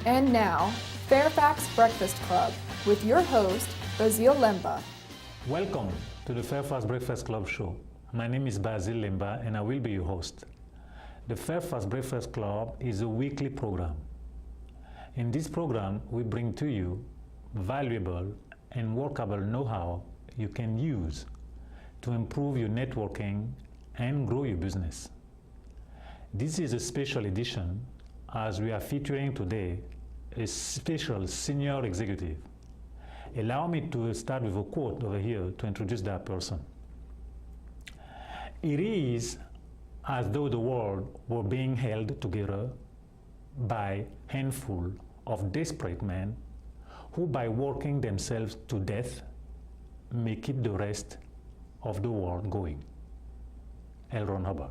And now, FAIRFAX Breakfast Club with your host, Basil Lemba. Welcome to the FAIRFAX Breakfast Club show. My name is Basil Lemba and I will be your host. The FAIRFAX Breakfast Club is a weekly program. In this program, we bring to you valuable and workable know-how you can use to improve your networking and grow your business. This is a special edition as we are featuring today a special senior executive. Allow me to start with a quote over here to introduce that person. It is as though the world were being held together by a handful of desperate men who, by working themselves to death, may keep the rest of the world going. L. Ron Hubbard.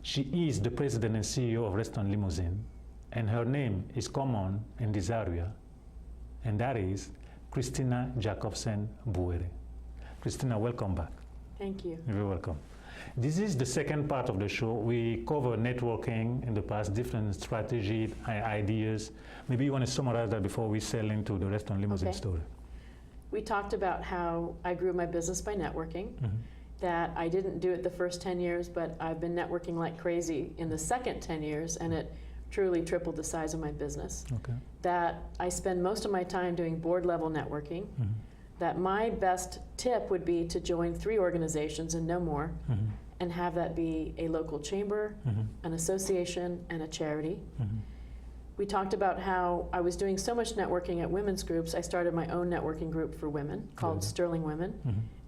She is the president and CEO of Restaurant Limousine, and her name is common in this area, and that is Kristina Jacobsen Bouweiri. Kristina, welcome back. Thank you. You're welcome. This is the second part of the show. We cover networking in the past, different strategy, ideas. Maybe you want to summarize that before we sell into the Restaurant Limousine story. We talked about how I grew my business by networking, that I didn't do it the first 10 years, but I've been networking like crazy in the second 10 years, and it truly tripled the size of my business. That I spend most of my time doing board level networking, that my best tip would be to join 3 organizations and no more, and have that be a local chamber, an association, and a charity. We talked about how I was doing so much networking at women's groups, I started my own networking group for women called Sterling Women.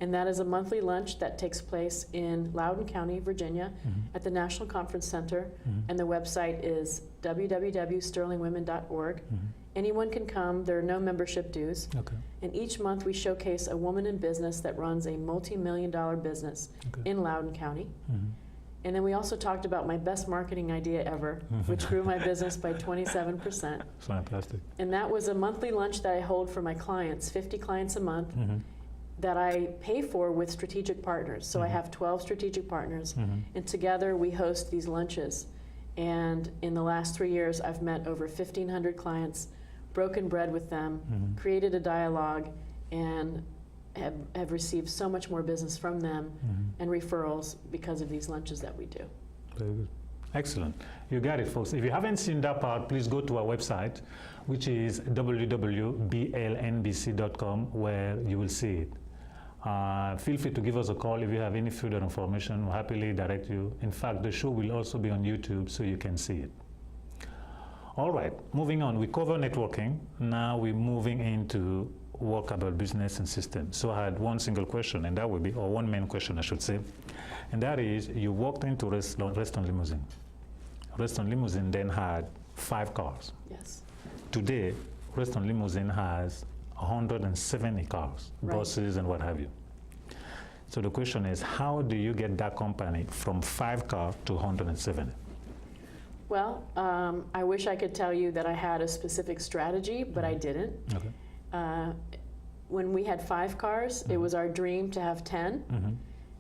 And that is a monthly lunch that takes place in Loudoun County, Virginia, at the National Conference Center. And the website is www.sterlingwomen.org. Anyone can come, there are no membership dues. And each month we showcase a woman in business that runs a multi-million-dollar business in Loudoun County. And then we also talked about my best marketing idea ever, which grew my business by 27%. Fantastic. And that was a monthly lunch that I hold for my clients, 50 clients a month, that I pay for with strategic partners. So I have 12 strategic partners, and together we host these lunches. And in the last 3 years, I've met over 1,500 clients, broken bread with them, created a dialogue, and have received so much more business from them and referrals because of these lunches that we do. Very good. Excellent. You got it, folks. If you haven't seen that part, please go to our website, which is www.blnbc.com, where you will see it. Feel free to give us a call if you have any further information. We'll happily direct you. In fact, the show will also be on YouTube, so you can see it. All right, moving on. We cover networking. Now we're moving into workable business and systems. So I had one single question, and that would be, or one main question I should say, and that is, you walked into Restaurant Limousine. Restaurant Limousine then had 5 cars. Yes. Today, Restaurant Limousine has 170 cars, buses and what have you. So the question is, how do you get that company from 5 cars to 170? Well, I wish I could tell you that I had a specific strategy, but I didn't. When we had 5 cars, it was our dream to have 10.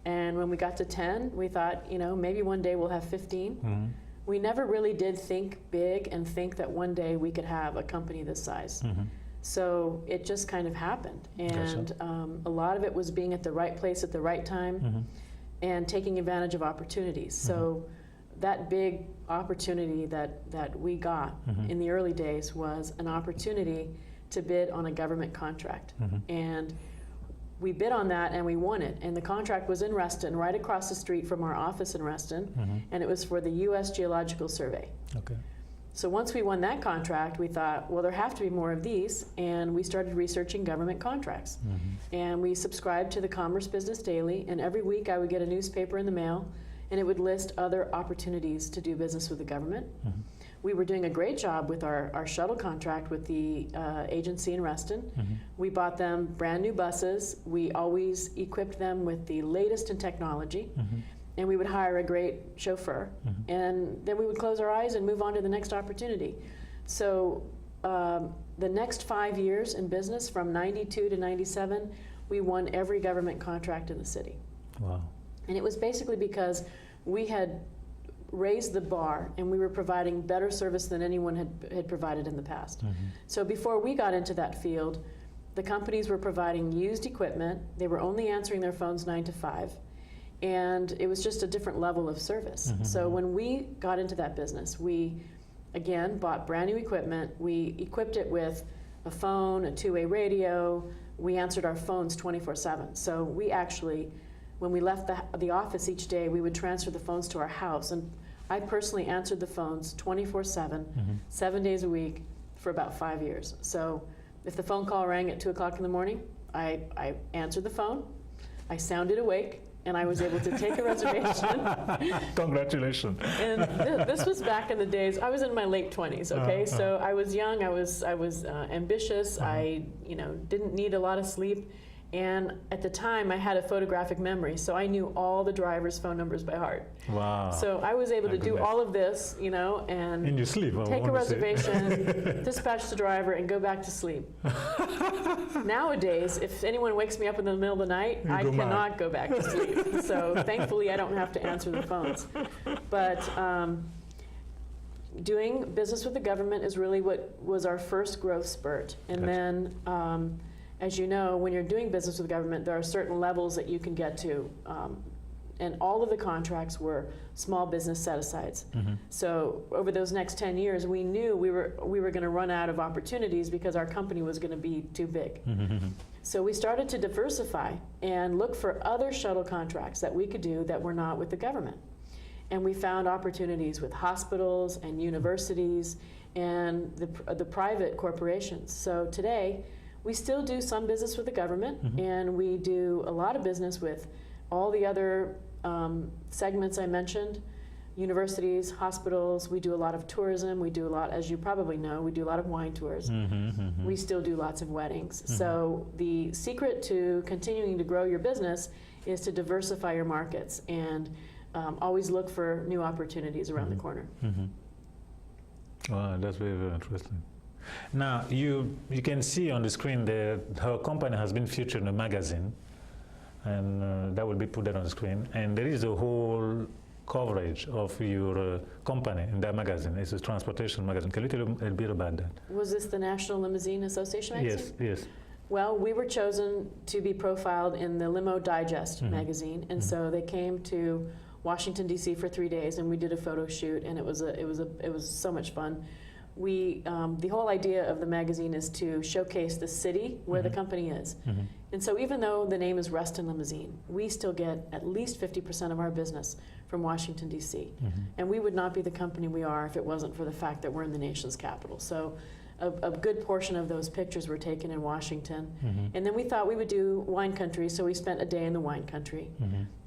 And when we got to 10, we thought, you know, maybe one day we'll have 15. We never really did think big and think that one day we could have a company this size. So it just kind of happened. And a lot of it was being at the right place at the right time and taking advantage of opportunities. So that big opportunity that we got in the early days was an opportunity to bid on a government contract. And we bid on that and we won it. And the contract was in Reston, right across the street from our office in Reston. And it was for the U.S. Geological Survey. So once we won that contract, we thought, well, there have to be more of these. And we started researching government contracts. And we subscribed to the Commerce Business Daily. And every week I would get a newspaper in the mail, and it would list other opportunities to do business with the government. We were doing a great job with our shuttle contract with the agency in Reston. We bought them brand new buses. We always equipped them with the latest in technology. And we would hire a great chauffeur. And then we would close our eyes and move on to the next opportunity. So the next 5 years in business, from 92 to 97, we won every government contract in the city. Wow. And it was basically because we had raised the bar, and we were providing better service than anyone had provided in the past. So before we got into that field, the companies were providing used equipment. They were only answering their phones 9 to 5. And it was just a different level of service. So when we got into that business, we, again, bought brand new equipment. We equipped it with a phone, a two-way radio. We answered our phones 24/7. So we actually, when we left the office each day, we would transfer the phones to our house. And I personally answered the phones 24/7, 7 days a week for about 5 years. So if the phone call rang at 2 o'clock in the morning, I answered the phone, I sounded awake, and I was able to take a reservation. Congratulations. And this was back in the days, I was in my late 20s, okay? So I was young, I was ambitious, I didn't need a lot of sleep. And at the time, I had a photographic memory, so I knew all the drivers' phone numbers by heart. Wow. So I was able to do all of this, and in your sleep, take a reservation, dispatch the driver, and go back to sleep. Nowadays, if anyone wakes me up in the middle of the night, I cannot go back to sleep. So thankfully, I don't have to answer the phones. But doing business with the government is really what was our first growth spurt. And then, as you know, when you're doing business with the government, there are certain levels that you can get to. And all of the contracts were small business set-asides. So over those next 10 years, we knew we were going to run out of opportunities because our company was going to be too big. So we started to diversify and look for other shuttle contracts that we could do that were not with the government. And we found opportunities with hospitals and universities and the private corporations. So today, we still do some business with the government, and we do a lot of business with all the other segments I mentioned, universities, hospitals. We do a lot of tourism. We do a lot, as you probably know, we do a lot of wine tours. We still do lots of weddings. So the secret to continuing to grow your business is to diversify your markets and always look for new opportunities around the corner. Wow, that's very, very interesting. Now, you can see on the screen that her company has been featured in a magazine, and that will be put there on the screen. And there is a whole coverage of your company in that magazine. It's a transportation magazine. Can you tell a bit about that? Was this the National Limousine Association magazine? Yes, yes. Well, we were chosen to be profiled in the Limo Digest magazine, and so they came to Washington, D.C. for 3 days, and we did a photo shoot, and it was so much fun. The whole idea of the magazine is to showcase the city where the company is. And so even though the name is Reston Limousine, we still get at least 50% of our business from Washington, D.C. And we would not be the company we are if it wasn't for the fact that we're in the nation's capital. So a good portion of those pictures were taken in Washington. And then we thought we would do wine country, so we spent a day in the wine country.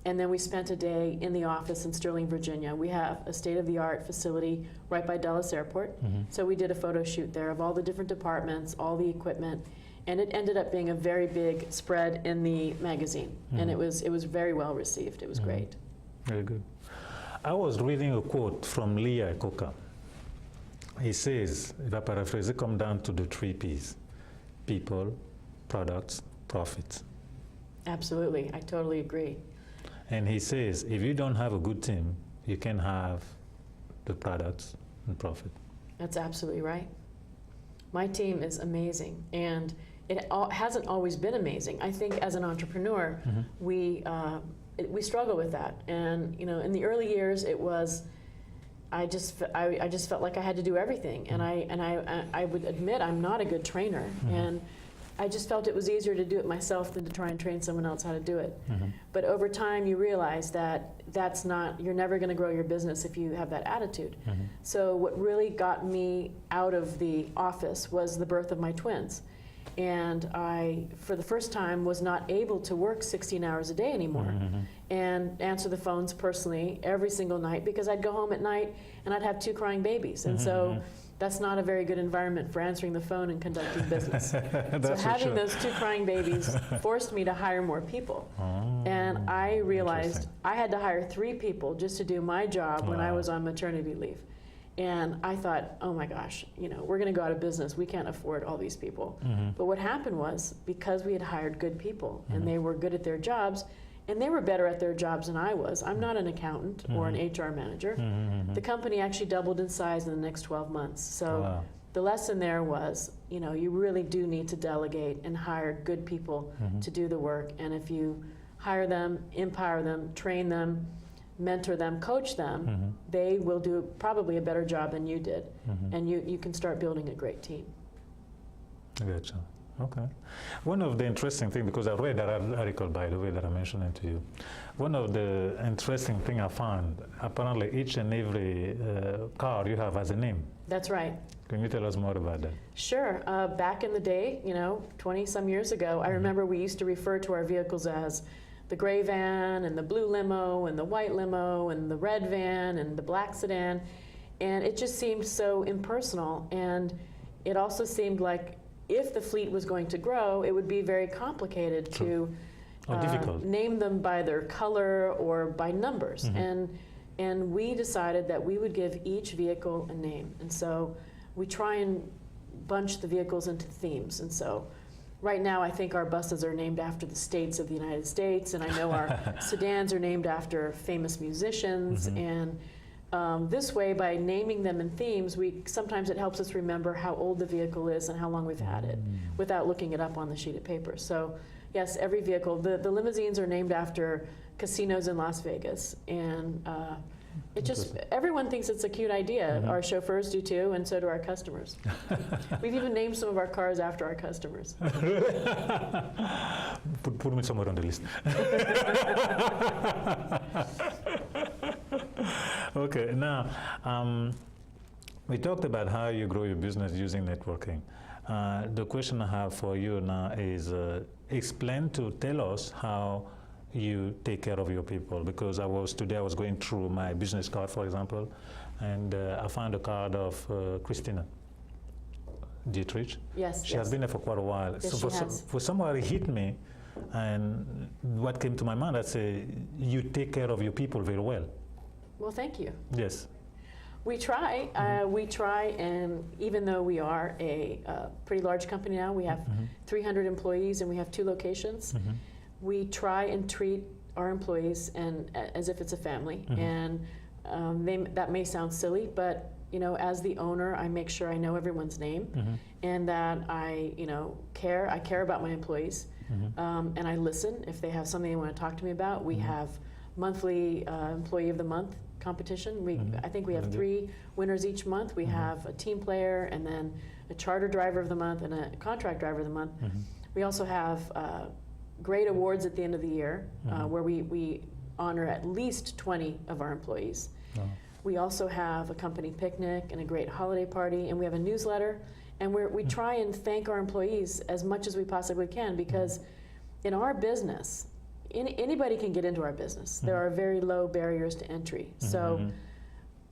And then we spent a day in the office in Sterling, Virginia. We have a state-of-the-art facility right by Dulles Airport. So we did a photo shoot there of all the different departments, all the equipment, and it ended up being a very big spread in the magazine. And it was very well received. It was great. Very good. I was reading a quote from Lee Iacocca. He says, if I paraphrase, it comes down to the 3 Ps: people, products, profits. Absolutely, I totally agree. And he says, if you don't have a good team, you can have the products and profit. That's absolutely right. My team is amazing, and it hasn't always been amazing. I think as an entrepreneur, we struggle with that. And in the early years, it was, I just felt like I had to do everything, and I would admit I'm not a good trainer, and I just felt it was easier to do it myself than to try and train someone else how to do it. But over time, you realize that you're never going to grow your business if you have that attitude. So what really got me out of the office was the birth of my twins. And I, for the first time, was not able to work 16 hours a day anymore and answer the phones personally every single night, because I'd go home at night and I'd have 2 crying babies. And so that's not a very good environment for answering the phone and conducting business. So having those 2 crying babies forced me to hire more people. And I realized I had to hire 3 people just to do my job when I was on maternity leave. And I thought, oh my gosh, we're going to go out of business. We can't afford all these people. But what happened was, because we had hired good people and they were good at their jobs, and they were better at their jobs than I was. I'm not an accountant or an HR manager. The company actually doubled in size in the next 12 months. So the lesson there was, you really do need to delegate and hire good people to do the work. And if you hire them, empower them, train them, mentor them, coach them, they will do probably a better job than you did. And you can start building a great team. Gotcha. Okay. One of the interesting things, because I read that article, by the way, that I mentioned it to you, one of the interesting things I found, apparently each and every car you have has a name. That's right. Can you tell us more about that? Sure. Back in the day, 20-some years ago, I remember we used to refer to our vehicles as the gray van and the blue limo and the white limo and the red van and the black sedan. And it just seemed so impersonal. And it also seemed like if the fleet was going to grow, it would be very complicated to name them by their color or by numbers. And we decided that we would give each vehicle a name. And so we try and bunch the vehicles into themes. And so right now, I think our buses are named after the states of the United States, and I know our sedans are named after famous musicians. And this way, by naming them in themes, sometimes it helps us remember how old the vehicle is and how long we've had it without looking it up on the sheet of paper. So yes, every vehicle, the limousines are named after casinos in Las Vegas. And everyone thinks it's a cute idea. Our chauffeurs do too, and so do our customers. We've even named some of our cars after our customers. Put me somewhere on the list. Okay, now we talked about how you grow your business using networking. The question I have for you now is tell us how you take care of your people, because today I was going through my business card, for example, and I found a card of Kristina Dietrich. Yes. She has been there for quite a while. Yes, so for someone it hit me, and what came to my mind, I say, you take care of your people very well. Well, thank you. Yes. We try. We try, and even though we are a pretty large company now, we have 300 employees and we have 2 locations. We try and treat our employees as if it's a family. And that may sound silly, but as the owner, I make sure I know everyone's name and that I care. I care about my employees, and I listen if they have something they want to talk to me about. We have monthly Employee of the Month competition. I think we have 3 winners each month. We have a team player, and then a charter driver of the month, and a contract driver of the month. We also have great awards at the end of the year, where we honor at least 20 of our employees. We also have a company picnic and a great holiday party, and we have a newsletter, and we try and thank our employees as much as we possibly can, because in our business, anybody can get into our business. There are very low barriers to entry. So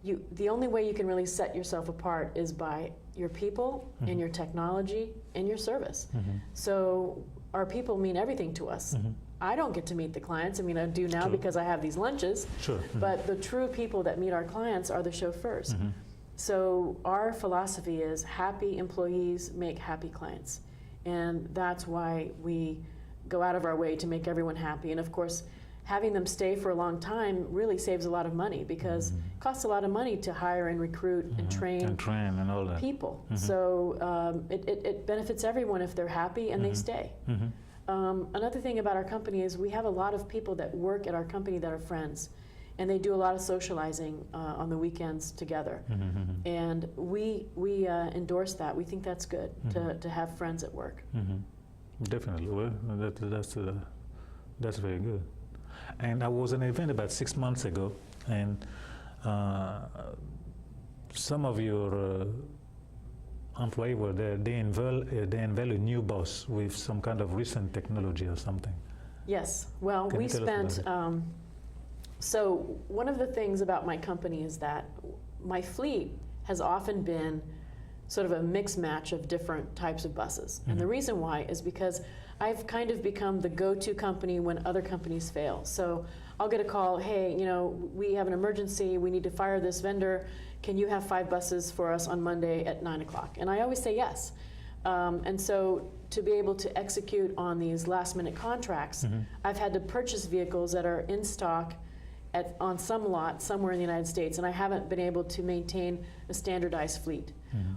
the only way you can really set yourself apart is by your people and your technology and your service. So our people mean everything to us. I don't get to meet the clients. I mean, I do now because I have these lunches. But the true people that meet our clients are the chauffeurs. So our philosophy is happy employees make happy clients. And that's why we go out of our way to make everyone happy. And of course, having them stay for a long time really saves a lot of money, because it costs a lot of money to hire and recruit and train and all that. people. So it benefits everyone if they're happy and they stay. Another thing about our company is we have a lot of people that work at our company that are friends, and they do a lot of socializing on the weekends together. And we endorse that. We think that's good to have friends at work. Definitely. Well, that's very good. And I was at an event about 6 months ago, and some of your employees were there. They unveil a new bus with some kind of recent technology or something. Yes. Well, we spent. So one of the things about my company is that my fleet has often been sort of a mix match of different types of buses. And the reason why is because I've kind of become the go-to company when other companies fail. So I'll get a call, hey, we have an emergency, we need to fire this vendor. Can you have 5 buses for us on Monday at 9 o'clock? And I always say yes. And so to be able to execute on these last-minute contracts, I've had to purchase vehicles that are in stock on some lot somewhere in the United States, and I haven't been able to maintain a standardized fleet.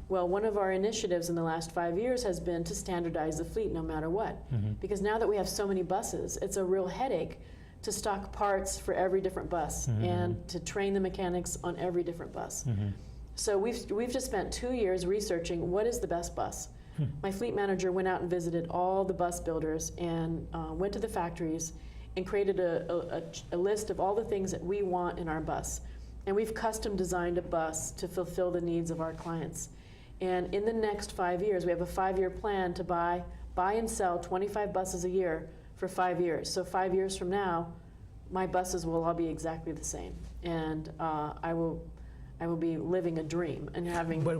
Well, one of our initiatives in the last 5 years has been to standardize the fleet no matter what. Because now that we have so many buses, it's a real headache to stock parts for every different bus and to train the mechanics on every different bus. So we've just spent 2 years researching what is the best bus. My fleet manager went out and visited all the bus builders and went to the factories and created a list of all the things that we want in our bus. And we've custom designed a bus to fulfill the needs of our clients. And in the next 5 years, we have a 5-year plan to buy and sell 25 buses a year for 5 years. So 5 years from now, my buses will all be exactly the same. And I will be living a dream and having one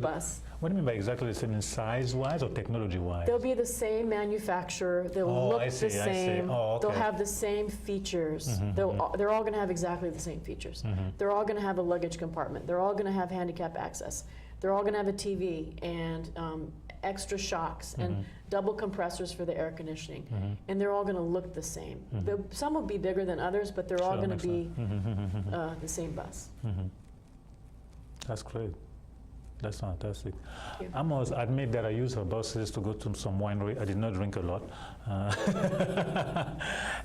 bus. What do you mean by exactly the same, in size-wise or technology-wise? They'll be the same manufacturer. They'll look the same. Oh, okay. They'll have the same features. They're all going to have exactly the same features. They're all going to have a luggage compartment. They're all going to have handicap access. They're all going to have a TV and extra shocks and double compressors for the air conditioning. And they're all going to look the same. Some will be bigger than others, but they're all going to be the same bus. That's great. That's fantastic. I must admit that I use her buses to go to some winery. I did not drink a lot.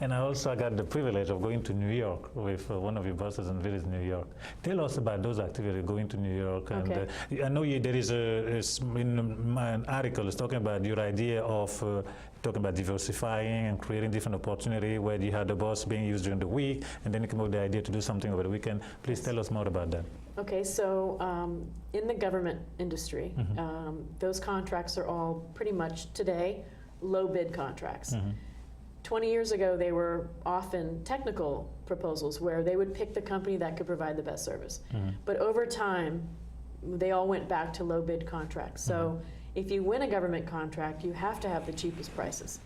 And I also got the privilege of going to New York with one of your buses and visit New York. Tell us about those activities, going to New York. Okay. And I know there is an article is talking about your idea of talking about diversifying and creating different opportunity where you had the bus being used during the week, and then you came up with the idea to do something over the weekend. Please tell us more about that. Okay, so in the government industry, those contracts are all pretty much today low bid contracts. 20 years ago, they were often technical proposals where they would pick the company that could provide the best service. But over time, they all went back to low bid contracts. So if you win a government contract, you have to have the cheapest prices.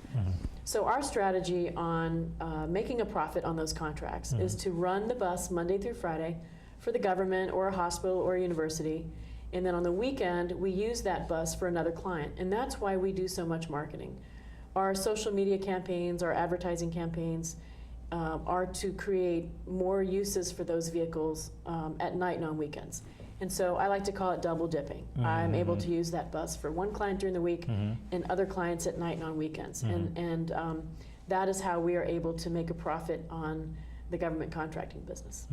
So our strategy on making a profit on those contracts is to run the bus Monday through Friday for the government or a hospital or a university. And then on the weekend, we use that bus for another client. And that's why we do so much marketing. Our social media campaigns, our advertising campaigns are to create more uses for those vehicles at night and on weekends. And so I like to call it double dipping. I'm able to use that bus for one client during the week and other clients at night and on weekends. And that is how we are able to make a profit on the government contracting business.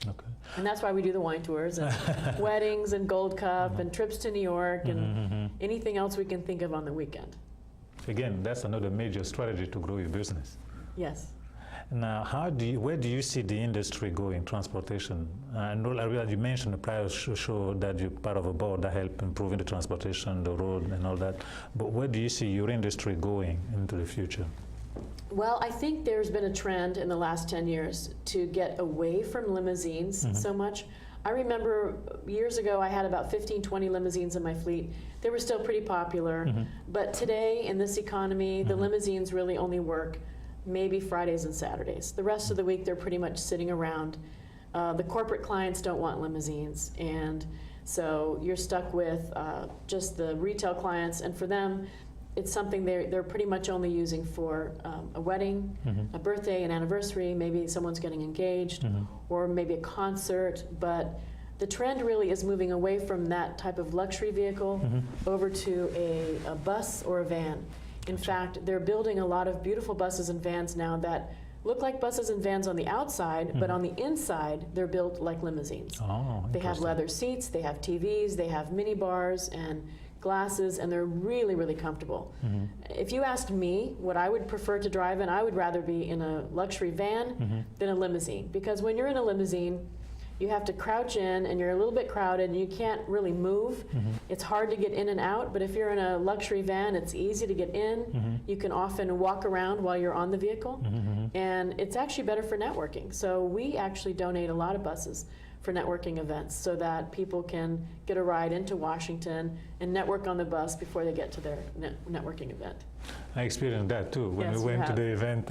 Okay. And that's why we do the wine tours and weddings and Gold Cup and trips to New York and anything else we can think of on the weekend. Again, that's another major strategy to grow your business. Yes. Now, where do you see the industry going, transportation? I realize you mentioned the prior show that you're part of a board that help improving the transportation, the road and all that. But where do you see your industry going into the future? Well, I think there's been a trend in the last 10 years to get away from limousines so much. I remember years ago I had about 15, 20 limousines in my fleet. They were still pretty popular. But today in this economy, the limousines really only work maybe Fridays and Saturdays. The rest of the week they're pretty much sitting around. The corporate clients don't want limousines, and so you're stuck with just the retail clients, and for them it's something they're pretty much only using for a wedding, a birthday, an anniversary, maybe someone's getting engaged, or maybe a concert. But the trend really is moving away from that type of luxury vehicle over to a bus or a van. In fact, they're building a lot of beautiful buses and vans now that look like buses and vans on the outside, but on the inside, they're built like limousines. Oh, they have leather seats, they have TVs, they have mini bars and glasses, and they're really, really comfortable. If you asked me what I would prefer to drive in, I would rather be in a luxury van than a limousine. Because when you're in a limousine, you have to crouch in and you're a little bit crowded and you can't really move. It's hard to get in and out, but if you're in a luxury van, it's easy to get in. You can often walk around while you're on the vehicle, and it's actually better for networking. So we actually donate a lot of buses for networking events so that people can get a ride into Washington and network on the bus before they get to their networking event. I experienced that too when Yes, we went to the event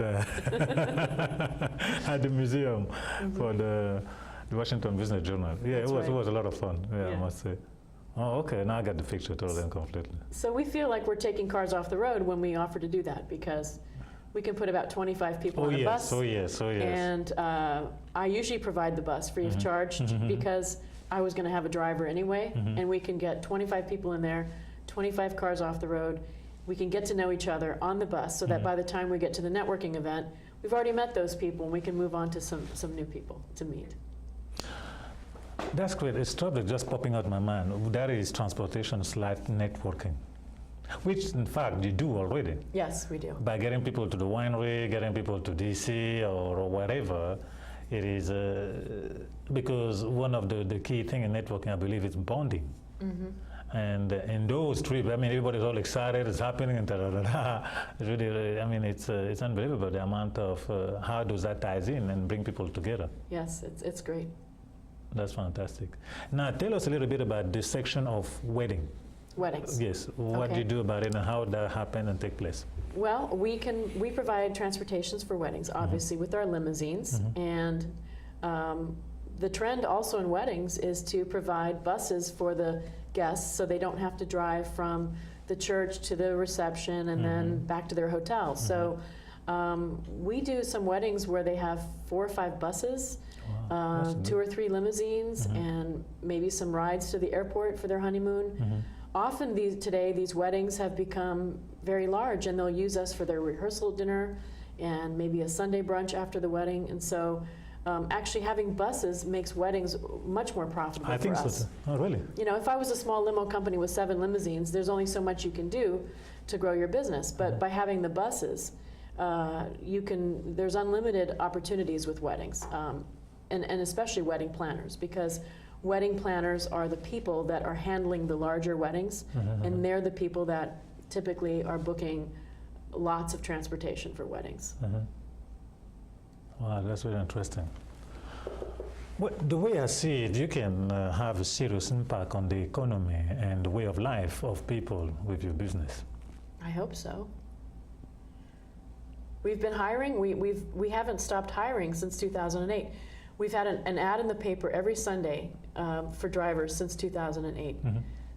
at the museum for the Washington Business Journal. Yeah, it was a lot of fun. Yeah, I must say. Oh, okay. Now I got the picture totally and completely. So we feel like we're taking cars off the road when we offer to do that, because we can put about 25 people on a bus. Oh yes. And I usually provide the bus free of charge because I was going to have a driver anyway, and we can get 25 people in there, 25 cars off the road. We can get to know each other on the bus so that by the time we get to the networking event, we've already met those people and we can move on to some new people to meet. That's great. It's topic just popping out my mind. That is transportation/networking, which in fact you do already. Yes, we do. By getting people to the winery, getting people to DC or whatever, it is because one of the key thing in networking, I believe, is bonding. And in those trips, I mean, everybody's all excited, it's happening, and da-da-da-da. It's really, I mean, it's unbelievable the amount of how does that ties in and bring people together. Yes, it's great. That's fantastic. Now, tell us a little bit about this section of wedding. Weddings. Yes, what do you do about it and how that happen and take place? Well, we provide transportations for weddings, obviously, with our limousines, and the trend also in weddings is to provide buses for the guests so they don't have to drive from the church to the reception and then back to their hotel. So we do some weddings where they have 4 or 5 buses, 2 or 3 limousines, and maybe some rides to the airport for their honeymoon. Often these weddings have become very large, and they'll use us for their rehearsal dinner and maybe a Sunday brunch after the wedding. And so actually having buses makes weddings much more profitable for us. I think so. Oh, really? You know, if I was a small limo company with 7 limousines, there's only so much you can do to grow your business. But by having the buses, there's unlimited opportunities with weddings, and especially wedding planners, because wedding planners are the people that are handling the larger weddings, and they're the people that typically are booking lots of transportation for weddings. Wow, that's really interesting. Well, the way I see it, you can have a serious impact on the economy and the way of life of people with your business. I hope so. We've been hiring. We haven't stopped hiring since 2008. We've had an ad in the paper every Sunday for drivers since 2008.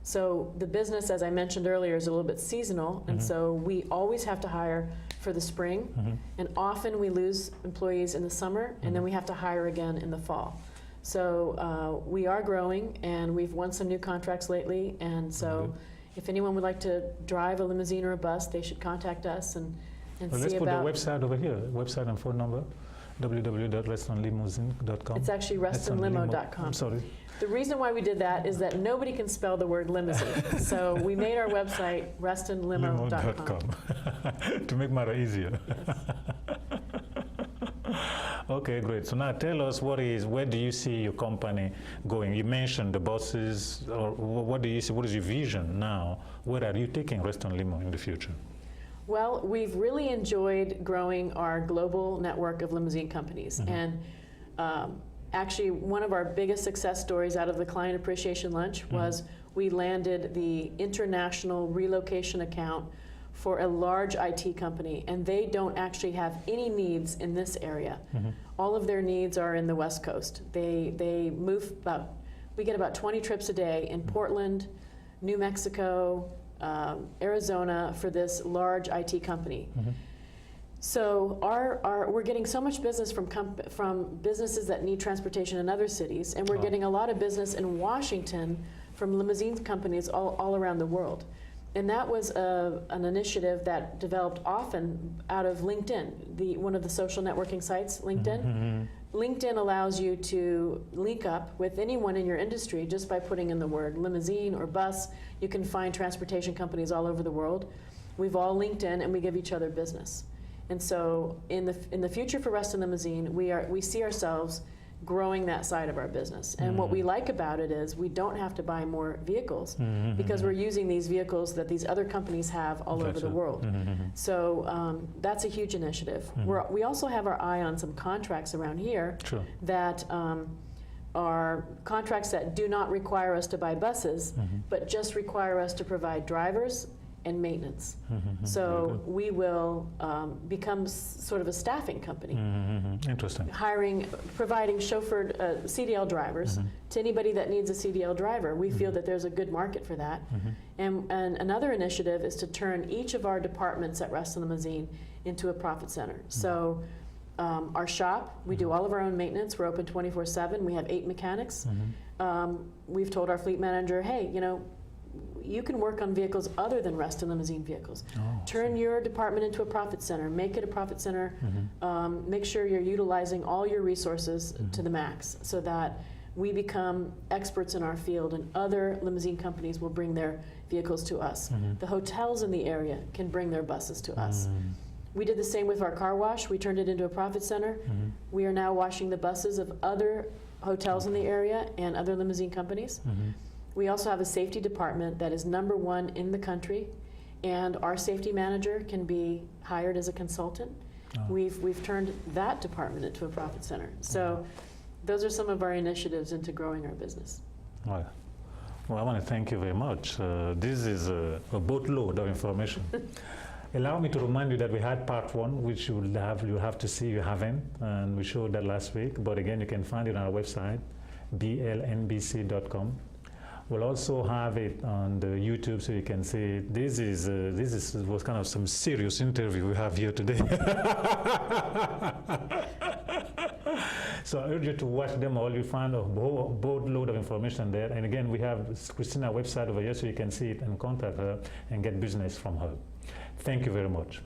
So the business, as I mentioned earlier, is a little bit seasonal, and so we always have to hire for the spring, and often we lose employees in the summer, and then we have to hire again in the fall. So we are growing, and we've won some new contracts lately, and so if anyone would like to drive a limousine or a bus, they should contact us and well, see about... Let's put the website over here, website and phone number, www.restonlimousine.com. It's actually restonlimo.com. I'm sorry. The reason why we did that is that nobody can spell the word limousine. So we made our website restonlimo.com. To make matter easier. Yes. Okay, great. So now tell us where do you see your company going? You mentioned the buses, or what do you see, what is your vision now? Where are you taking Reston Limo in the future? Well, we've really enjoyed growing our global network of limousine companies. And actually, one of our biggest success stories out of the Client Appreciation Lunch was we landed the international relocation account for a large IT company, and they don't actually have any needs in this area. All of their needs are in the West Coast. They move we get about 20 trips a day in Portland, New Mexico, Arizona for this large IT company. So we're getting so much business from businesses that need transportation in other cities, and we're getting a lot of business in Washington from limousine companies all around the world. And that was an initiative that developed often out of LinkedIn, one of the social networking sites, LinkedIn. LinkedIn allows you to link up with anyone in your industry just by putting in the word limousine or bus. You can find transportation companies all over the world. We've all linked in, and we give each other business. And so in the future for Reston Limousine, we see ourselves growing that side of our business. And what we like about it is we don't have to buy more vehicles because we're using these vehicles that these other companies have all over the world. So that's a huge initiative. We also have our eye on some contracts around here that are contracts that do not require us to buy buses, but just require us to provide drivers and maintenance. So we will become sort of a staffing company. Interesting. Providing chauffeured CDL drivers to anybody that needs a CDL driver. We feel that there's a good market for that. And another initiative is to turn each of our departments at Rest Limousine into a profit center. So our shop, we do all of our own maintenance. We're open 24/7. We have 8 mechanics. We've told our fleet manager, hey, you know, you can work on vehicles other than Rest and Limousine vehicles. Turn your department into a profit center. Make it a profit center. Make sure you're utilizing all your resources to the max so that we become experts in our field and other limousine companies will bring their vehicles to us. The hotels in the area can bring their buses to us. We did the same with our car wash. We turned it into a profit center. We are now washing the buses of other hotels in the area and other limousine companies. We also have a safety department that is #1 in the country, and our safety manager can be hired as a consultant. We've turned that department into a profit center. So those are some of our initiatives into growing our business. Well, I want to thank you very much. This is a boatload of information. Allow me to remind you that we had part 1, which you have to see, you haven't, and we showed that last week. But again, you can find it on our website, blnbc.com. We'll also have it on the YouTube, so you can see it. This was kind of some serious interview we have here today. So I urge you to watch them all. You'll find a boatload of information there. And again, we have Kristina's website over here, so you can see it and contact her and get business from her. Thank you very much.